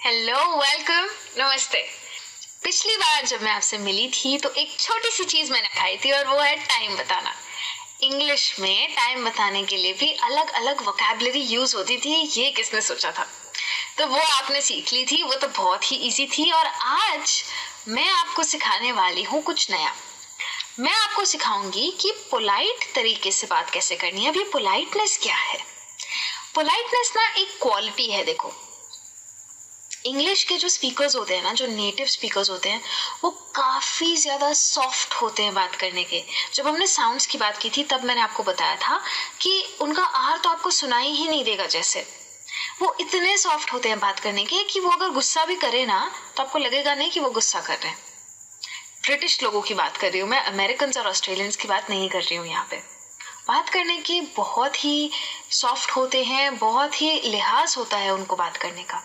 Hello, welcome, नमस्ते। पिछली बार जब मैं आपसे मिली थी तो एक छोटी सी चीज मैंने खाई थी और वो है टाइम बताना। इंग्लिश में टाइम बताने के लिए भी अलग अलग वोकैबुलरी यूज होती थी, ये किसने सोचा था। तो वो आपने सीख ली थी, वो तो बहुत ही इजी थी। और आज मैं आपको सिखाने वाली हूँ कुछ नया। मैं आपको सिखाऊंगी कि पोलाइट तरीके से बात कैसे करनी है। अब ये पोलाइटनेस क्या है? पोलाइटनेस ना एक क्वालिटी है। देखो, इंग्लिश के जो स्पीकर्स होते हैं ना, जो नेटिव स्पीकर्स होते हैं, वो काफ़ी ज़्यादा सॉफ्ट होते हैं बात करने के। जब हमने साउंड्स की बात की थी तब मैंने आपको बताया था कि उनका आर तो आपको सुनाई ही नहीं देगा। जैसे वो इतने सॉफ्ट होते हैं बात करने के कि वो अगर गुस्सा भी करे ना तो आपको लगेगा नहीं कि वो गुस्सा कर रहे हैं। ब्रिटिश लोगों की बात कर रही हूँ मैं, अमेरिकन और ऑस्ट्रेलियंस की बात नहीं कर रही हूँ। यहाँ पे बात करने के बहुत ही सॉफ्ट होते हैं, बहुत ही लिहाज होता है उनको बात करने का।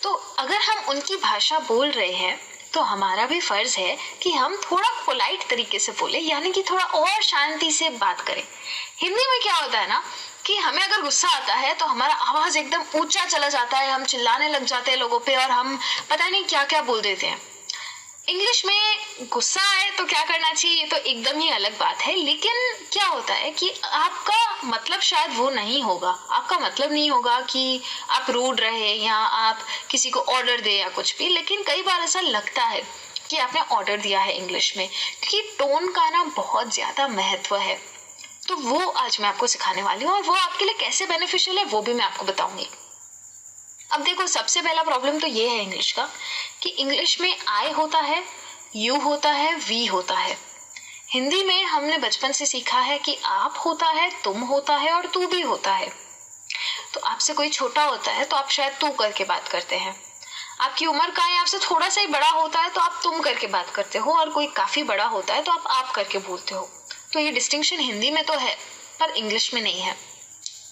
तो अगर हम उनकी भाषा बोल रहे हैं तो हमारा भी फर्ज है कि हम थोड़ा पोलाइट तरीके से बोले, यानी कि थोड़ा और शांति से बात करें। हिंदी में क्या होता है ना कि हमें अगर गुस्सा आता है तो हमारा आवाज एकदम ऊंचा चला जाता है, हम चिल्लाने लग जाते हैं लोगों पे और हम पता नहीं क्या क्या बोल देते हैं। इंग्लिश में गुस्सा आए तो क्या करना चाहिए ये तो एकदम ही अलग बात है, लेकिन क्या होता है कि आपका मतलब शायद वो नहीं होगा। आपका मतलब नहीं होगा कि आप रूड रहे या आप किसी को ऑर्डर दे या कुछ भी, लेकिन कई बार ऐसा लगता है कि आपने ऑर्डर दिया है इंग्लिश में, क्योंकि टोन का ना बहुत ज्यादा महत्व है। तो वो आज मैं आपको सिखाने वाली हूँ और वो आपके लिए कैसे बेनिफिशियल है वो भी मैं आपको बताऊंगी। अब देखो, सबसे पहला प्रॉब्लम तो ये है इंग्लिश का कि इंग्लिश में आई होता है, यू होता है, वी होता है। हिंदी में हमने बचपन से सीखा है कि आप होता है, तुम होता है और तू भी होता है। तो आपसे कोई छोटा होता है तो आप शायद तू करके बात करते हैं। आपकी उम्र का है, आपसे थोड़ा सा ही बड़ा होता है तो आप तुम करके बात करते हो, और कोई काफी बड़ा होता है तो आप करके बोलते हो। तो ये डिस्टिंक्शन हिंदी में तो है पर इंग्लिश में नहीं है।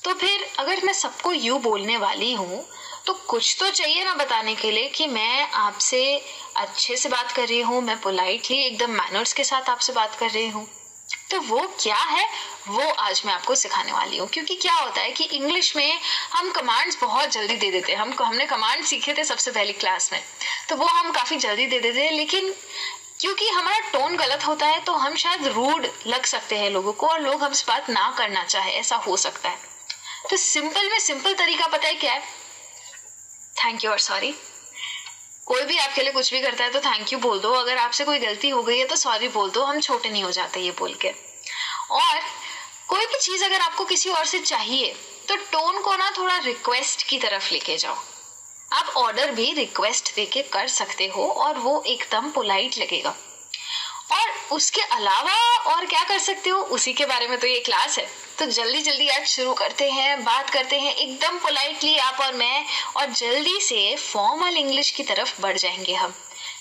तो फिर अगर मैं सबको यू बोलने वाली हूँ तो कुछ तो चाहिए ना बताने के लिए कि मैं आपसे अच्छे से बात कर रही हूँ, मैं पोलाइटली एकदम मैनर्स के साथ आपसे बात कर रही हूँ। तो वो क्या है वो आज मैं आपको सिखाने वाली हूँ। क्योंकि क्या होता है कि इंग्लिश में हम कमांड्स बहुत जल्दी दे देते हैं। हमने कमांड सीखे थे सबसे पहली क्लास में, तो वो हम काफी जल्दी दे देते हैं, लेकिन क्योंकि हमारा टोन गलत होता है तो हम शायद रूड लग सकते हैं लोगों को और लोग हमसे बात ना करना चाहे, ऐसा हो सकता है। तो सिंपल में सिंपल तरीका पता है क्या है? थैंक यू और सॉरी। कोई भी आपके लिए कुछ भी करता है तो थैंक यू बोल दो। अगर आपसे कोई गलती हो गई है तो सॉरी बोल दो, हम छोटे नहीं हो जाते ये बोल के। और कोई भी चीज अगर आपको किसी और से चाहिए तो टोन को ना थोड़ा रिक्वेस्ट की तरफ लेके जाओ। आप ऑर्डर भी रिक्वेस्ट देके कर सकते हो और वो एकदम पोलाइट लगेगा। और उसके अलावा और क्या कर सकते हो उसी के बारे में तो ये क्लास है। तो जल्दी जल्दी आज शुरू करते हैं, बात करते हैं एकदम पोलाइटली आप और मैं, और जल्दी से फॉर्मल इंग्लिश की तरफ बढ़ जाएंगे हम।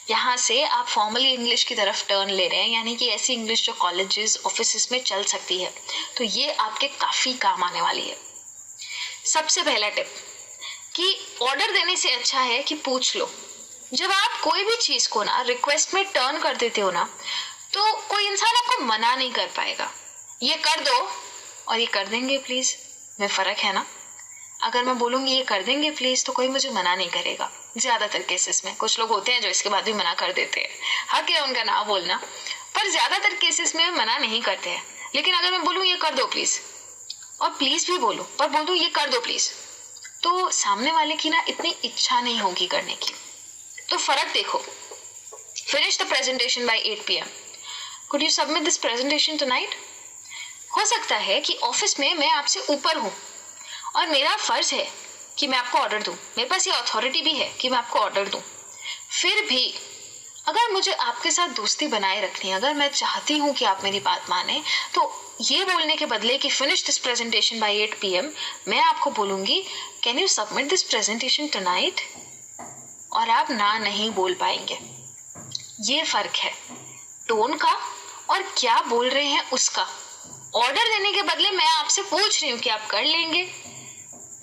यहाँ से आप फॉर्मल इंग्लिश की तरफ टर्न ले रहे हैं, यानी कि ऐसी इंग्लिश जो कॉलेजेस ऑफिस में चल सकती है। तो ये आपके काफी काम आने वाली है। सबसे पहला टिप कि ऑर्डर देने से अच्छा है कि पूछ लो। जब आप कोई भी चीज को ना रिक्वेस्ट में टर्न कर देते हो ना तो कोई इंसान आपको मना नहीं कर पाएगा। ये कर दो और ये कर देंगे प्लीज, में फर्क है ना। अगर मैं बोलूंगी ये कर देंगे प्लीज तो कोई मुझे मना नहीं करेगा। ज्यादातर केसेस में, कुछ लोग होते हैं जो इसके बाद भी मना कर देते हैं, हक है उनका ना बोलना, पर ज्यादातर केसेस में मना नहीं करते हैं। लेकिन अगर मैं बोलूँ ये कर दो प्लीज, और प्लीज भी बोलूं पर बोल दूं ये कर दो प्लीज, तो सामने वाले की ना इतनी इच्छा नहीं होगी करने की। तो फर्क देखो। Finish the presentation by 8 PM। Could you submit this presentation tonight? हो सकता है कि ऑफिस में मैं आपसे ऊपर हूं और मेरा फर्ज है कि मैं आपको ऑर्डर दूं, मेरे पास ये अथॉरिटी भी है कि मैं आपको ऑर्डर दूं। फिर भी अगर मुझे आपके साथ दोस्ती बनाए रखनी है, अगर मैं चाहती हूं कि आप मेरी बात माने, तो ये बोलने के बदले कि finish this presentation by 8 PM, मैं आपको बोलूंगी can you submit this presentation tonight, और आप ना नहीं बोल पाएंगे। ये फर्क है टोन का और क्या बोल रहे हैं उसका। ऑर्डर देने के बदले मैं आपसे पूछ रही हूँ कि आप कर लेंगे,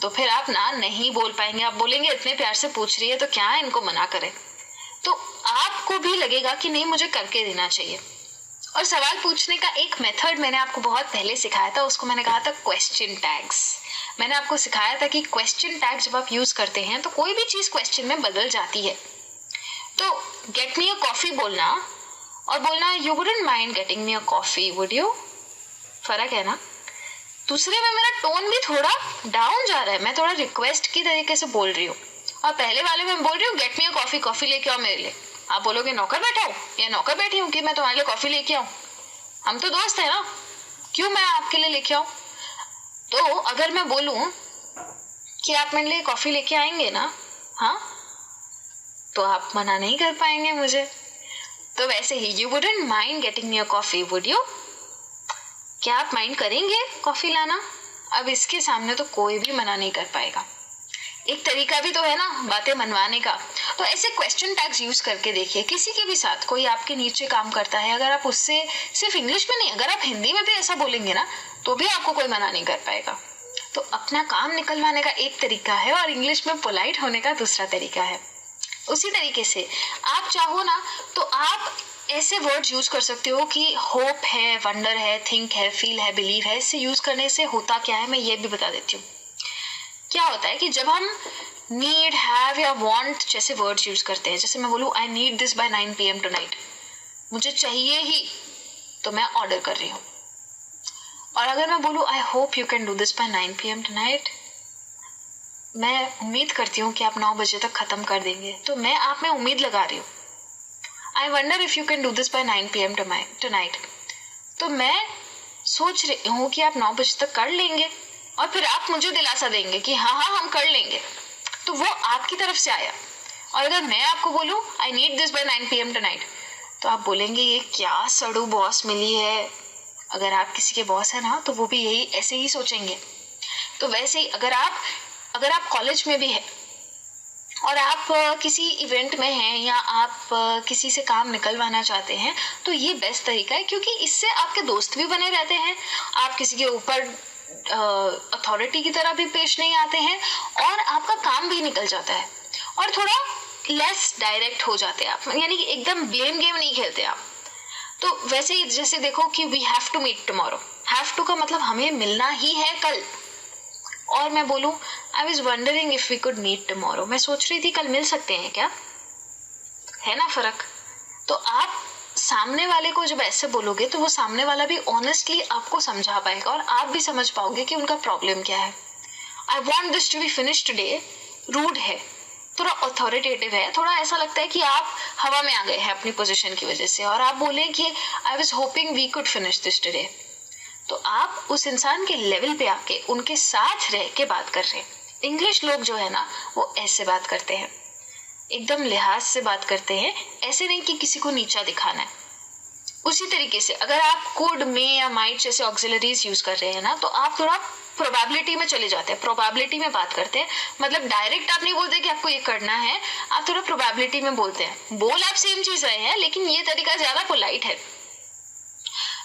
तो फिर आप ना नहीं बोल पाएंगे। आप बोलेंगे इतने प्यार से पूछ रही है तो क्या है इनको मना करें। तो आपको भी लगेगा कि नहीं मुझे करके देना चाहिए, और सवाल पूछने का एक मेथड मैंने आपको बहुत पहले सिखाया था, उसको मैंने कहा था क्वेश्चन टैग्स। मैंने आपको सिखाया था कि क्वेश्चन टैग जब आप यूज करते हैं तो कोई भी चीज क्वेश्चन में बदल जाती है। तो गेट मी अ कॉफी बोलना और बोलना you wouldn't mind getting me a coffee, would you? फर्क है ना। दूसरे में मेरा टोन भी थोड़ा डाउन जा रहा है, मैं थोड़ा रिक्वेस्ट की तरीके से बोल रही हूँ, और पहले वाले में बोल रही हूँ get me a coffee, coffee लेके आओ मेरे लिए। आप बोलोगे नौकर बैठा हूँ या नौकर बैठी हूँ कि मैं तुम्हारे लिए कॉफी लेके आऊं? हम तो दोस्त है ना, क्यों मैं आपके लिए लेके आऊं? तो अगर मैं बोलूं कि आप मेरे लिए कॉफी लेके आएंगे ना, हाँ, तो आप मना नहीं कर पाएंगे मुझे। तो वैसे ही you wouldn't mind getting me a coffee, would you? क्या आप माइंड करेंगे कॉफी लाना? अब इसके सामने तो कोई भी मना नहीं कर पाएगा। एक तरीका भी तो है ना बातें मनवाने का। तो ऐसे क्वेश्चन टैग्स यूज करके देखिए, किसी के भी साथ कोई आपके नीचे काम करता है, अगर आप उससे सिर्फ इंग्लिश में नहीं, अगर आप हिंदी में भी ऐसा बोलेंगे ना तो भी आपको कोई मना नहीं कर पाएगा। तो अपना काम निकलवाने का एक तरीका है और इंग्लिश में पोलाइट होने का दूसरा तरीका है। उसी तरीके से आप चाहो ना तो आप ऐसे वर्ड्स यूज कर सकते हो कि होप है, वंडर है, थिंक है, फील है, बिलीव है। इससे यूज करने से होता क्या है मैं ये भी बता देती हूँ। क्या होता है कि जब हम नीड, हैव या वांट जैसे वर्ड्स यूज करते हैं, जैसे मैं बोलूँ I need this by 9 PM tonight, मुझे चाहिए ही, तो मैं ऑर्डर कर रही हूँ। और अगर मैं बोलूँ I hope you can do this by 9 PM tonight, मैं उम्मीद करती हूँ कि आप 9 बजे तक खत्म कर देंगे, तो मैं आप में उम्मीद लगा रही हूँ। I wonder if you can do this by 9 PM tonight, तो मैं सोच रही हूँ कि आप 9 बजे तक कर लेंगे, और फिर आप मुझे दिलासा देंगे कि हाँ हाँ हम कर लेंगे, तो वो आपकी तरफ से आया। और अगर मैं आपको बोलूँ I need this by 9 PM tonight, तो आप बोलेंगे ये क्या सड़ू बॉस मिली है। अगर आप किसी के बॉस है ना तो वो भी यही ऐसे ही सोचेंगे। तो वैसे ही अगर आप कॉलेज में भी है और आप किसी इवेंट में हैं या आप किसी से काम निकलवाना चाहते हैं, तो ये बेस्ट तरीका है, क्योंकि इससे आपके दोस्त भी बने रहते हैं, आप किसी के ऊपर अथॉरिटी की तरह भी पेश नहीं आते हैं, और आपका काम भी निकल जाता है, और थोड़ा लेस डायरेक्ट हो जाते हैं आप, यानी कि एकदम ब्लेम गेम नहीं खेलते आप। तो वैसे ही जैसे देखो कि we have to meet tomorrow, have to का मतलब हमें मिलना ही है कल, और मैं बोलूं I was wondering if we could meet tomorrow, मैं सोच रही थी कल मिल सकते हैं क्या, है ना फर्क। तो आप सामने वाले को जब ऐसे बोलोगे तो वो सामने वाला भी ऑनेस्टली आपको समझा पाएगा, और आप भी समझ पाओगे कि उनका प्रॉब्लम क्या है। I want this to be finish today, rude है, थोड़ा अथॉरिटेटिव है, थोड़ा ऐसा लगता है कि आप हवा में आ गए हैं अपनी पोजीशन की वजह से, और आप बोले कि I was hoping we could finish this today, तो आप उस इंसान के लेवल पे आके उनके साथ रह के बात कर रहे हैं। इंग्लिश लोग जो है ना वो ऐसे बात करते हैं, एकदम लिहाज से बात करते हैं, ऐसे नहीं कि किसी को नीचा दिखाना है। उसी तरीके से अगर आप कुड, में या माइट जैसे ऑक्सिलरीज यूज कर रहे हैं ना, तो आप थोड़ा प्रोबेबिलिटी में चले जाते हैं, प्रोबेबिलिटी में बात करते हैं, मतलब डायरेक्ट आप नहीं बोलते कि आपको ये करना है, आप थोड़ा प्रोबेबिलिटी में बोलते हैं। बोल आप सेम चीज रहे हैं, लेकिन ये तरीका ज्यादा पोलाइट है।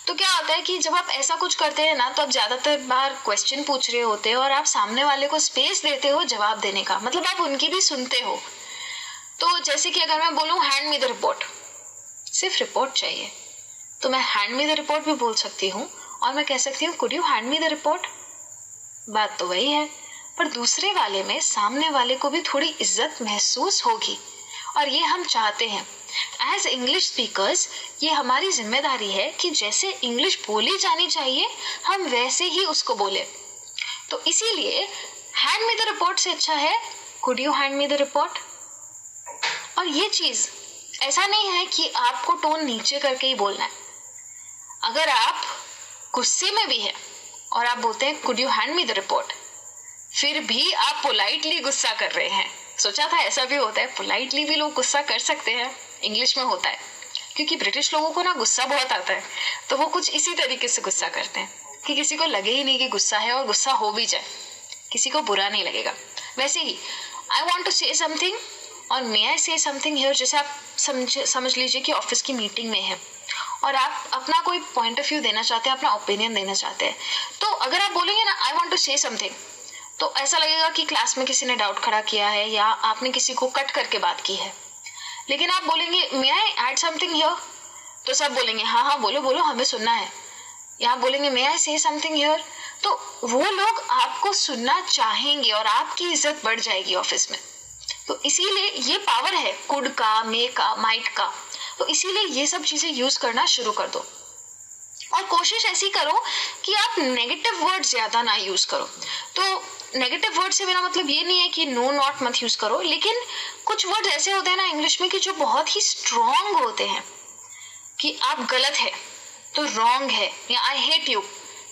तो क्या होता है कि जब आप ऐसा कुछ करते हैं ना, तो आप ज्यादातर बार क्वेश्चन पूछ रहे होते हैं और आप सामने वाले को स्पेस देते हो जवाब देने का, मतलब आप उनकी भी सुनते हो। तो जैसे कि अगर मैं बोलूं हैंड मी द रिपोर्ट, सिर्फ रिपोर्ट चाहिए, तो मैं हैंड मी द रिपोर्ट भी बोल सकती हूँ, और मैं कह सकती हूँ could you hand me the report. बात तो वही है, पर दूसरे वाले में सामने वाले को भी थोड़ी इज्जत महसूस होगी, और ये हम चाहते हैं। एज इंग्लिश स्पीकर्स ये हमारी जिम्मेदारी है कि जैसे इंग्लिश बोली जानी चाहिए हम वैसे ही उसको बोले। तो इसीलिए हैंड मी द रिपोर्ट से अच्छा है could you hand me the report. और ये चीज ऐसा नहीं है कि आपको टोन नीचे करके ही बोलना है। अगर आप गुस्से में भी है और आप बोलते हैं could you hand me the report, फिर भी आप पोलाइटली गुस्सा कर रहे हैं। सोचा था ऐसा भी होता है, पोलाइटली भी लोग गुस्सा कर सकते हैं, इंग्लिश में होता है, क्योंकि ब्रिटिश लोगों को ना गुस्सा बहुत आता है, तो वो कुछ इसी तरीके से गुस्सा करते हैं कि किसी को लगे ही नहीं कि गुस्सा है, और गुस्सा हो भी जाए किसी को बुरा नहीं लगेगा। वैसे ही I want to say something और मे आई से समथिंग हियर, जैसे आप समझ लीजिए कि ऑफिस की मीटिंग में है और आप अपना कोई पॉइंट ऑफ व्यू देना चाहते हैं, अपना ओपिनियन देना चाहते हैं, तो अगर आप बोलेंगे ना I want to say something, तो ऐसा लगेगा कि क्लास में किसी ने डाउट खड़ा किया है या आपने किसी को कट करके बात की है। लेकिन आप बोलेंगे मे आई ऐड समथिंग हियर, तो सब बोलेंगे हाँ हाँ बोलो बोलो हमें सुनना है। यहाँ बोलेंगे मे आई से समथिंग हियर, तो वो लोग आपको सुनना चाहेंगे और आपकी इज्जत बढ़ जाएगी ऑफिस में। तो इसीलिए ये पावर है कुड का, मे का, माइट का। तो इसीलिए ये सब चीजें यूज करना शुरू कर दो और कोशिश ऐसी करो कि आप नेगेटिव वर्ड ज्यादा ना यूज करो। तो नेगेटिव वर्ड से मेरा मतलब ये नहीं है कि नो नॉट मत यूज करो, लेकिन कुछ वर्ड ऐसे होते हैं ना इंग्लिश में कि जो बहुत ही स्ट्रॉन्ग होते हैं कि आप गलत है तो रॉन्ग है, या आई हेट यू,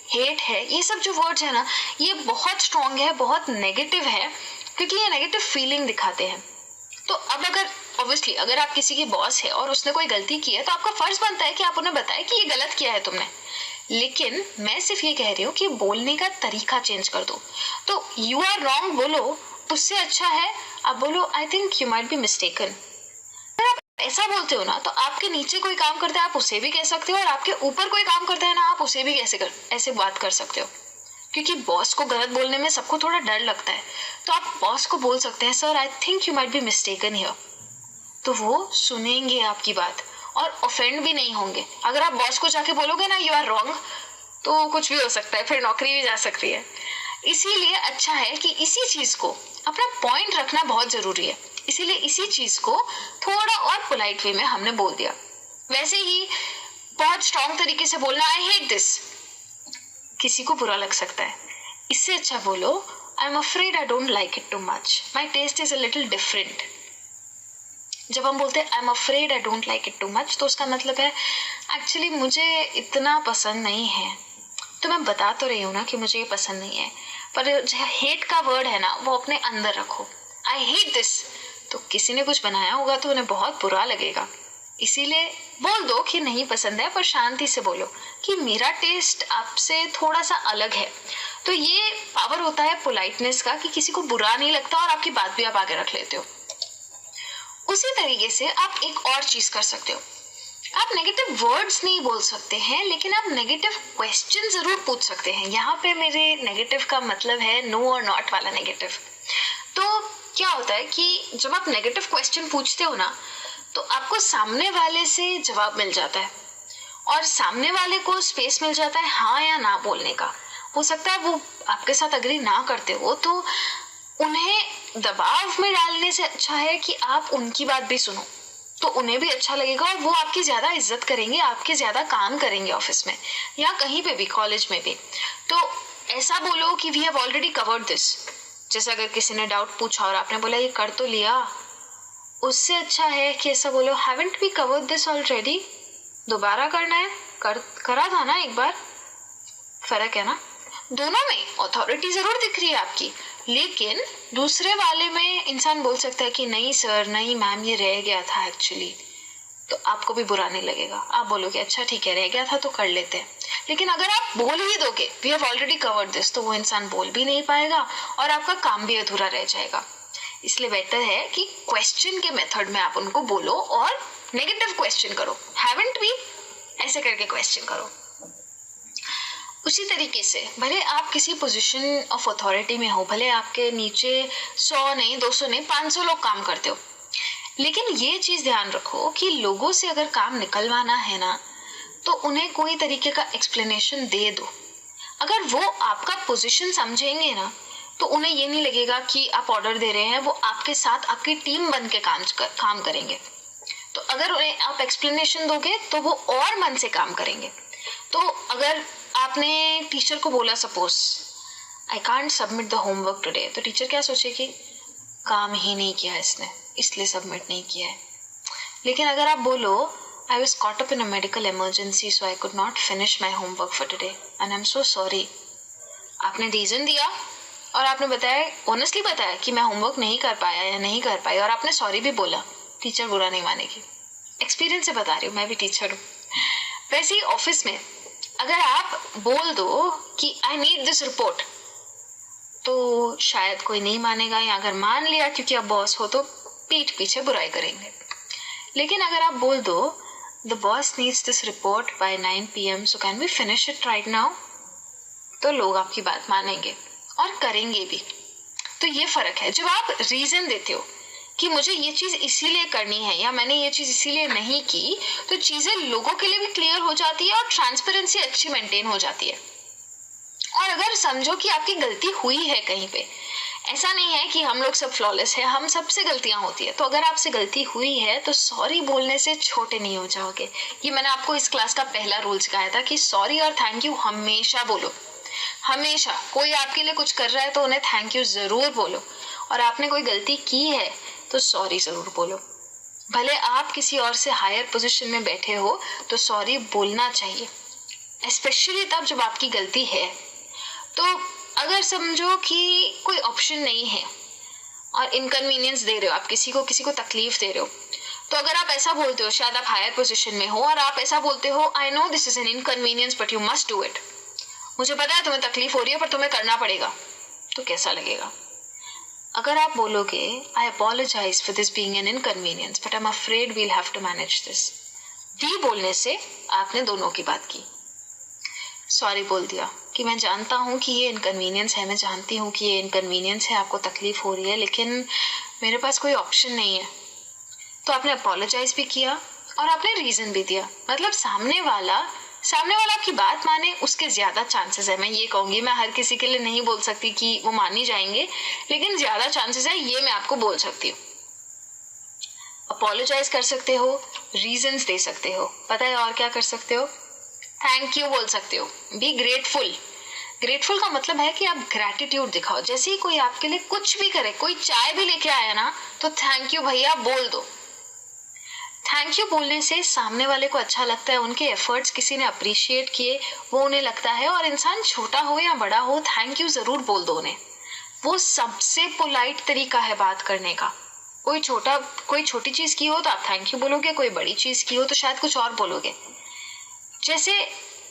हेट है, ये सब जो वर्ड्स है ना ये बहुत स्ट्रॉन्ग है, बहुत नेगेटिव है, क्योंकि ये नेगेटिव फीलिंग दिखाते हैं। तो अब अगर ऑब्वियसली अगर आप किसी के बॉस है और उसने कोई गलती की है तो आपका फर्ज बनता है कि आप उन्हें बताएं कि ये गलत किया है तुमने। लेकिन मैं सिर्फ ये कह रही हूँ कि बोलने का तरीका चेंज कर दो। तो यू आर रॉन्ग बोलो, उससे अच्छा है आप बोलो I think you might be mistaken. ऐसा बोलते हो ना तो आपके नीचे कोई काम करता है आप उसे भी कह सकते हो, और आपके ऊपर कोई काम करता है ना आप उसे भी ऐसे बात कर सकते हो। क्योंकि बॉस को गलत बोलने में सबको थोड़ा डर लगता है, तो आप बॉस को बोल सकते हैं sir I think you might be mistaken here, तो वो सुनेंगे आपकी बात और ऑफेंड भी नहीं होंगे। अगर आप बॉस को जाके बोलोगे ना यू आर रॉन्ग तो कुछ भी हो सकता है, फिर नौकरी भी जा सकती है। इसीलिए अच्छा है कि इसी चीज को अपना पॉइंट रखना बहुत जरूरी है, इसीलिए इसी चीज को थोड़ा और पोलाइट वे में हमने बोल दिया। वैसे ही बहुत स्ट्रॉन्ग तरीके से बोलना आई हेट दिस, किसी को बुरा लग सकता है। इससे अच्छा बोलो I am afraid I don't like it too much, my taste is a little different. जब हम बोलते हैं I am afraid I don't like it too much तो उसका मतलब है एक्चुअली मुझे इतना पसंद नहीं है। तो मैं बता तो रही हूँ ना कि मुझे ये पसंद नहीं है, पर जो हेट का वर्ड है ना वो अपने अंदर रखो। आई हेट दिस, तो किसी ने कुछ बनाया होगा तो उन्हें बहुत बुरा लगेगा, इसीलिए बोल दो कि नहीं पसंद है, पर शांति से बोलो कि मेरा टेस्ट आपसे थोड़ा सा अलग है। तो ये पावर होता है पोलाइटनेस का कि किसी को बुरा नहीं लगता और आपकी बात भी आप आगे रख लेते हो। उसी तरीके से आप एक और चीज कर सकते हो, आप नेगेटिव वर्ड्स नहीं बोल सकते हैं लेकिन आप नेगेटिव क्वेश्चन जरूर पूछ सकते हैं। यहाँ पे मेरे नेगेटिव का मतलब है नो और नॉट वाला नेगेटिव। तो क्या होता है कि जब आप नेगेटिव क्वेश्चन पूछते हो ना तो आपको सामने वाले से जवाब मिल जाता है और सामने वाले को स्पेस मिल जाता है हाँ या ना बोलने का। हो सकता है वो आपके साथ अग्री ना करते हो, तो उन्हें दबाव में डालने से अच्छा है कि आप उनकी बात भी सुनो, तो उन्हें भी अच्छा लगेगा और वो आपकी ज्यादा इज्जत करेंगे, आपके ज्यादा काम करेंगे ऑफिस में या कहीं पे भी, कॉलेज में भी। तो ऐसा बोलो कि we have already covered this. जैसे अगर किसी ने डाउट पूछा और आपने बोला ये कर तो लिया, उससे अच्छा है कि ऐसा बोलो haven't we covered this already, दोबारा करना है, करा था ना एक बार। फर्क है ना, दोनों में अथॉरिटी जरूर दिख रही है आपकी, लेकिन दूसरे वाले में इंसान बोल सकता है कि नहीं सर, नहीं मैम, ये रह गया था एक्चुअली, तो आपको भी बुरा नहीं लगेगा। आप बोलोगे अच्छा ठीक है रह गया था तो कर लेते हैं। लेकिन अगर आप बोल ही दोगे we have already covered this, तो वो इंसान बोल भी नहीं पाएगा और आपका काम भी अधूरा रह जाएगा। इसलिए बेटर है कि क्वेश्चन के मेथड में आप उनको बोलो और नेगेटिव क्वेश्चन करो, हैवंट वी ऐसे करके क्वेश्चन करो। उसी तरीके से भले आप किसी पोजीशन ऑफ अथॉरिटी में हो, भले आपके नीचे 100 नहीं 200 नहीं 500 लोग काम करते हो, लेकिन ये चीज ध्यान रखो कि लोगों से अगर काम निकलवाना है ना तो उन्हें कोई तरीके का एक्सप्लेनेशन दे दो। अगर वो आपका पोजीशन समझेंगे ना तो उन्हें ये नहीं लगेगा कि आप ऑर्डर दे रहे हैं, वो आपके साथ आपकी टीम बन के काम करेंगे। तो अगर उन्हें आप एक्सप्लेनेशन दोगे तो वो और मन से काम करेंगे। तो अगर आपने टीचर को बोला suppose I can't submit the homework today, तो टीचर क्या सोचेगी, काम ही नहीं किया इसने इसलिए सबमिट नहीं किया है। लेकिन अगर आप बोलो I was caught up in a medical emergency so I could not finish my homework for today and I am so sorry, आपने रीजन दिया और आपने बताया, ऑनेस्टली बताया कि मैं होमवर्क नहीं कर पाया या नहीं कर पाई, और आपने सॉरी भी बोला, टीचर बुरा नहीं मानेगी। एक्सपीरियंस से बता रही हूँ, मैं भी टीचर हूँ। वैसे ही ऑफिस में अगर आप बोल दो कि आई नीड दिस रिपोर्ट, तो शायद कोई नहीं मानेगा, या अगर मान लिया क्योंकि आप बॉस हो तो पीठ पीछे बुराई करेंगे। लेकिन अगर आप बोल दो the boss needs this report by 9 PM so can we finish it right now, तो लोग आपकी बात मानेंगे और करेंगे भी। तो ये फर्क है, जब आप रीजन देते हो कि मुझे ये चीज़ इसीलिए करनी है या मैंने ये चीज़ इसीलिए नहीं की, तो चीज़ें लोगों के लिए भी क्लियर हो जाती है और ट्रांसपेरेंसी अच्छी मेंटेन हो जाती है। और अगर समझो कि आपकी गलती हुई है कहीं पे, ऐसा नहीं है कि हम लोग सब फ्लॉलेस है, हम सबसे गलतियां होती है, तो अगर आपसे गलती हुई है तो सॉरी बोलने से छोटे नहीं हो जाओगे। ये मैंने आपको इस क्लास का पहला रूल सिखाया था कि सॉरी और थैंक यू हमेशा बोलो। हमेशा कोई आपके लिए कुछ कर रहा है तो उन्हें थैंक यू जरूर बोलो, और आपने कोई गलती की है तो सॉरी जरूर बोलो। भले आप किसी और से हायर पोजीशन में बैठे हो तो सॉरी बोलना चाहिए, स्पेशली तब जब आपकी गलती है। तो अगर समझो कि कोई ऑप्शन नहीं है और इनकन्वीनियंस दे रहे हो, आप किसी को तकलीफ दे रहे हो, तो अगर आप ऐसा बोलते हो, शायद आप हायर पोजीशन में हो और आप ऐसा बोलते हो, I know this is an inconvenience but you must do it, मुझे पता है तुम्हें तकलीफ हो रही है पर तुम्हें करना पड़ेगा, तो कैसा लगेगा? अगर आप बोलोगे I apologise for this being an inconvenience but I am afraid we'll have to manage this, we बोलने से आपने दोनों की बात की। सॉरी बोल दिया कि मैं जानता हूँ कि ये इनकन्वीनियंस है, मैं जानती हूँ कि ये इनकन्वीनियंस है, आपको तकलीफ हो रही है, लेकिन मेरे पास कोई ऑप्शन नहीं है। तो आपने अपोलोजाइज भी किया और आपने रीजन भी दिया, मतलब सामने वाला आपकी बात माने उसके ज्यादा चांसेस है। मैं ये कहूंगी, मैं हर किसी के लिए नहीं बोल सकती कि वो मान ही जाएंगे, लेकिन ज्यादा चांसेस है, ये मैं आपको बोल सकती हूँ। अपोलोजाइज कर सकते हो, रीजंस दे सकते हो, पता है और क्या कर सकते हो? थैंक यू बोल सकते हो, बी ग्रेटफुल। ग्रेटफुल का मतलब है कि आप ग्रैटिट्यूड दिखाओ। जैसे ही कोई आपके लिए कुछ भी करे, कोई चाय भी लेके आया ना, तो थैंक यू भैया बोल दो। थैंक यू बोलने से सामने वाले को अच्छा लगता है, उनके एफर्ट्स किसी ने अप्रिशिएट किए वो उन्हें लगता है, और इंसान छोटा हो या बड़ा हो थैंक यू जरूर बोल दो उन्हें। वो सबसे पोलाइट तरीका है बात करने का। कोई छोटी चीज की हो तो आप थैंक यू बोलोगे, कोई बड़ी चीज की हो तो शायद कुछ और बोलोगे। जैसे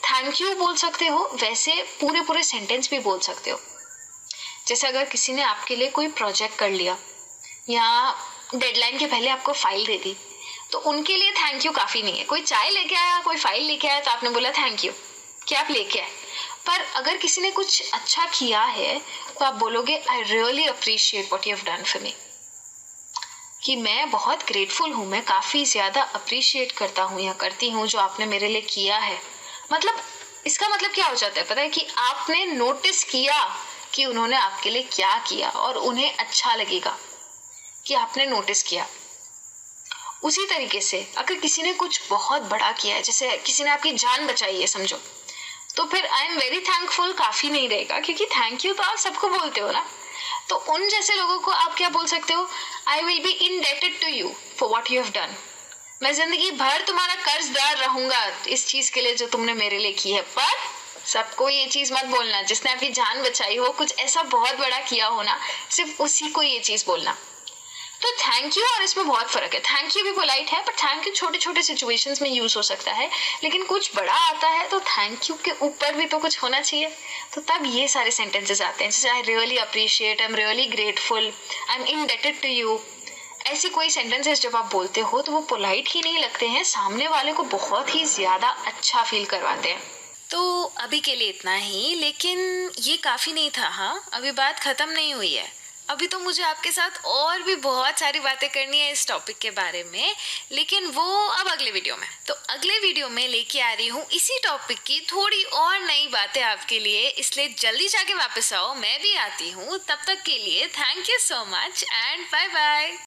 थैंक यू बोल सकते हो वैसे पूरे सेंटेंस भी बोल सकते हो। जैसे अगर किसी ने आपके लिए कोई प्रोजेक्ट कर लिया या डेडलाइन के पहले आपको फाइल दे दी, तो उनके लिए थैंक यू काफी नहीं है। कोई चाय लेके आया, कोई फाइल लेके आया, तो आपने बोला थैंक यू कि आप लेके आए। पर अगर किसी ने कुछ अच्छा किया है तो आप बोलोगे आई really appreciate what you have done for me, कि मैं बहुत ग्रेटफुल हूँ, मैं काफी ज्यादा अप्रिशिएट करता हूँ या करती हूँ जो आपने मेरे लिए किया है। मतलब इसका मतलब क्या हो जाता है पता है? कि आपने नोटिस किया कि उन्होंने आपके लिए क्या किया और उन्हें अच्छा लगेगा कि आपने नोटिस किया। उसी तरीके से अगर किसी ने कुछ बहुत बड़ा किया है, जैसे किसी ने आपकी जान बचाई है समझो, तो फिर आई एम वेरी थैंकफुल काफी नहीं रहेगा, क्योंकि थैंक यू तो आप सबको बोलते हो ना। तो उन जैसे लोगों को आप क्या बोल सकते हो? I will be indebted to you for what you have done. मैं जिंदगी भर तुम्हारा कर्जदार रहूंगा इस चीज के लिए जो तुमने मेरे लिए की है। पर सबको ये चीज मत बोलना, जिसने आपकी जान बचाई हो, कुछ ऐसा बहुत बड़ा किया हो ना, सिर्फ उसी को ये चीज बोलना। तो थैंक यू और इसमें बहुत फर्क है। थैंक यू भी पोलाइट है, पर थैंक यू छोटे छोटे सिचुएशंस में यूज हो सकता है, लेकिन कुछ बड़ा आता है तो थैंक यू के ऊपर भी तो कुछ होना चाहिए। तो तब ये सारे सेंटेंसेस आते हैं, जैसे I really appreciate, I am really grateful, I am indebted to you. ऐसे कोई सेंटेंसेस जब आप बोलते हो तो वो पोलाइट ही नहीं लगते हैं, सामने वाले को बहुत ही ज्यादा अच्छा फील करवाते हैं। तो अभी के लिए इतना ही, लेकिन ये काफी नहीं था। हाँ, अभी बात खत्म नहीं हुई है। अभी तो मुझे आपके साथ और भी बहुत सारी बातें करनी है इस टॉपिक के बारे में, लेकिन वो अब अगले वीडियो में। तो अगले वीडियो में लेके आ रही हूँ इसी टॉपिक की थोड़ी और नई बातें आपके लिए, इसलिए जल्दी जाके वापस आओ, मैं भी आती हूँ। तब तक के लिए thank you so much and bye bye.